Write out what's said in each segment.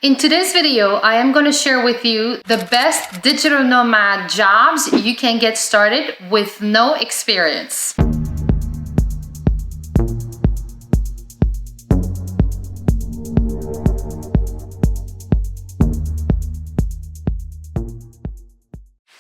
In today's video, I am going to share with you the best digital nomad jobs you can get started with no experience.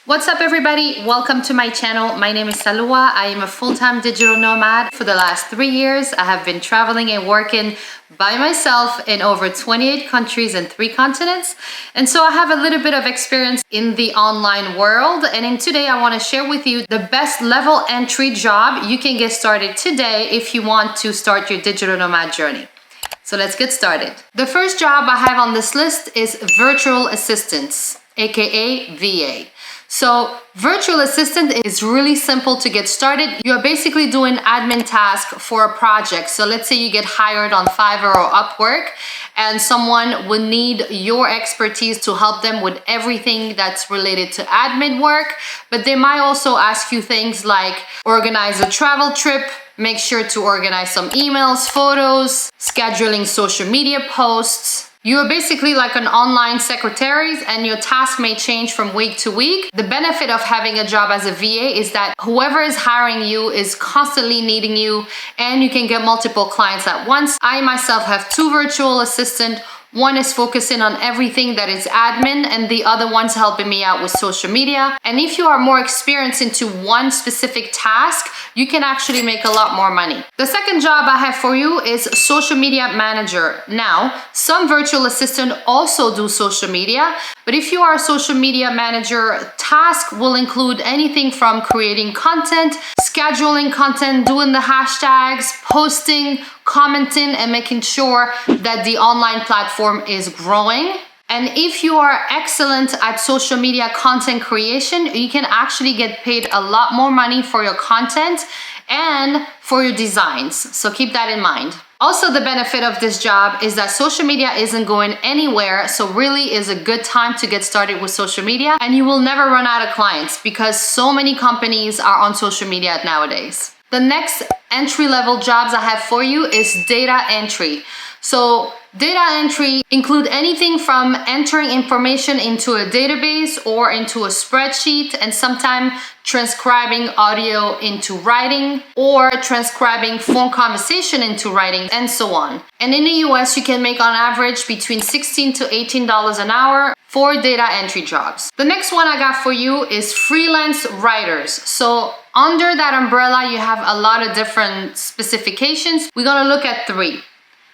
What's up everybody? Welcome to my channel. My name is Salwa. I am a full-time digital nomad. For the last 3 years, I have been traveling and working by myself in over 28 countries and 3 continents. And so I have a little bit of experience in the online world. And in today, I want to share with you the best level entry job you can get started today if you want to start your digital nomad journey. So let's get started. The first job I have on this list is virtual assistants, aka VA. So virtual assistant is really simple to get started. You're basically doing admin tasks for a project. So let's say you get hired on Fiverr or Upwork and someone will need your expertise to help them with everything that's related to admin work. But they might also ask you things like organize a travel trip, make sure to organize some emails, photos, scheduling social media posts. You are basically like an online secretary and your task may change from week to week. The benefit of having a job as a VA is that whoever is hiring you is constantly needing you and you can get multiple clients at once. I myself have 2 virtual assistants. One is focusing on everything that is admin and the other one's helping me out with social media. And if you are more experienced into one specific task, you can actually make a lot more money. The second job I have for you is social media manager. Now, some virtual assistants also do social media, but if you are a social media manager, task will include anything from creating content, scheduling content, doing the hashtags, posting, commenting, and making sure that the online platform is growing. And if you are excellent at social media content creation, you can actually get paid a lot more money for your content and for your designs. So keep that in mind. Also, the benefit of this job is that social media isn't going anywhere, so really is a good time to get started with social media, and you will never run out of clients because so many companies are on social media nowadays. The next entry-level jobs I have for you is data entry. So data entry include anything from entering information into a database or into a spreadsheet, and sometimes transcribing audio into writing or transcribing phone conversation into writing and so on. And in the US, you can make on average between $16 to $18 an hour for data entry jobs. The next one I got for you is freelance writers. So under that umbrella, you have a lot of different specifications. We're gonna look at 3.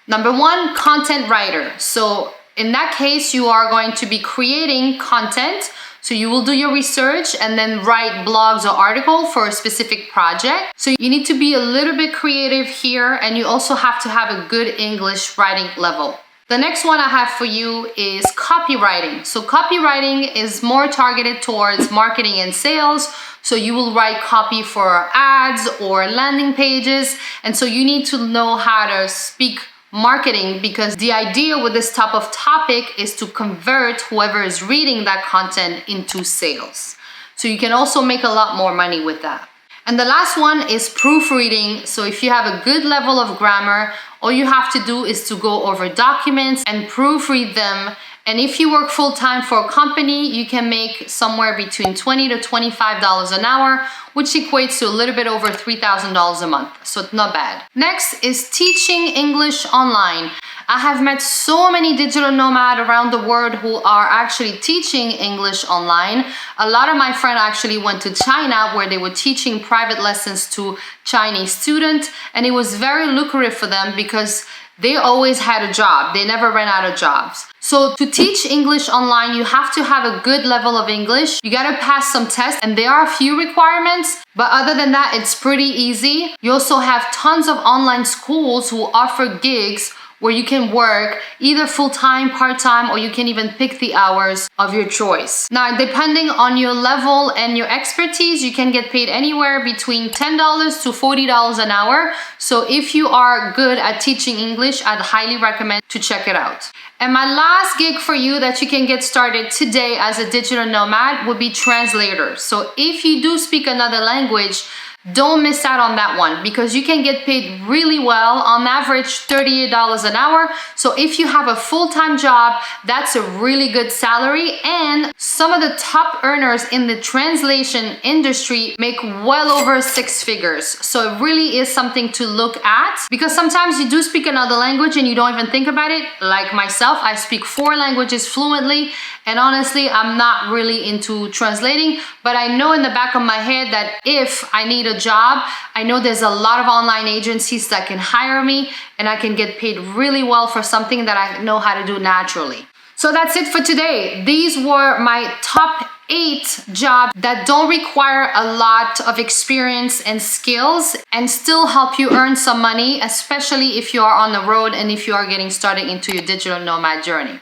Number 1, content writer. So in that case, you are going to be creating content. So you will do your research and then write blogs or articles for a specific project. So you need to be a little bit creative here, and you also have to have a good English writing level. The next one I have for you is copywriting. So copywriting is more targeted towards marketing and sales. So you will write copy for ads or landing pages. And so you need to know how to speak marketing, because the idea with this type of topic is to convert whoever is reading that content into sales. So you can also make a lot more money with that. And the last one is proofreading. So if you have a good level of grammar, all you have to do is to go over documents and proofread them. And if you work full-time for a company, you can make somewhere between $20 to $25 an hour, which equates to a little bit over $3,000 a month. So it's not bad. Next is teaching English online. I have met so many digital nomads around the world who are actually teaching English online. A lot of my friends actually went to China where they were teaching private lessons to Chinese students, and it was very lucrative for them because they always had a job. They never ran out of jobs. So to teach English online, you have to have a good level of English. You gotta pass some tests, and there are a few requirements, but other than that, it's pretty easy. You also have tons of online schools who offer gigs where you can work either full-time, part-time, or you can even pick the hours of your choice. Now, depending on your level and your expertise, you can get paid anywhere between $10 to $40 an hour. So if you are good at teaching English, I'd highly recommend to check it out. And my last gig for you that you can get started today as a digital nomad would be Translator. So if you do speak another language, don't miss out on that one because you can get paid really well, on average $38 an hour. So if you have a full-time job, that's a really good salary, and some of the top earners in the translation industry make well over 6 figures. So it really is something to look at, because sometimes you do speak another language and you don't even think about it. Like myself, I speak 4 languages fluently, and honestly, I'm not really into translating, but I know in the back of my head that if I need a job, I know there's a lot of online agencies that can hire me and I can get paid really well for something that I know how to do naturally. So that's it for today. These were my top 8 jobs that don't require a lot of experience and skills and still help you earn some money, especially if you are on the road and if you are getting started into your digital nomad journey.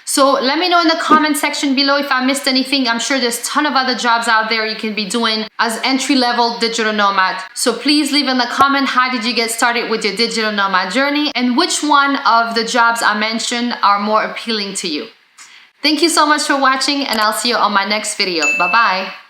So let me know in the comment section below if I missed anything. I'm sure there's a ton of other jobs out there you can be doing as entry-level digital nomad. So please leave in the comment, how did you get started with your digital nomad journey and which one of the jobs I mentioned are more appealing to you. Thank you so much for watching, and I'll see you on my next video. Bye-bye.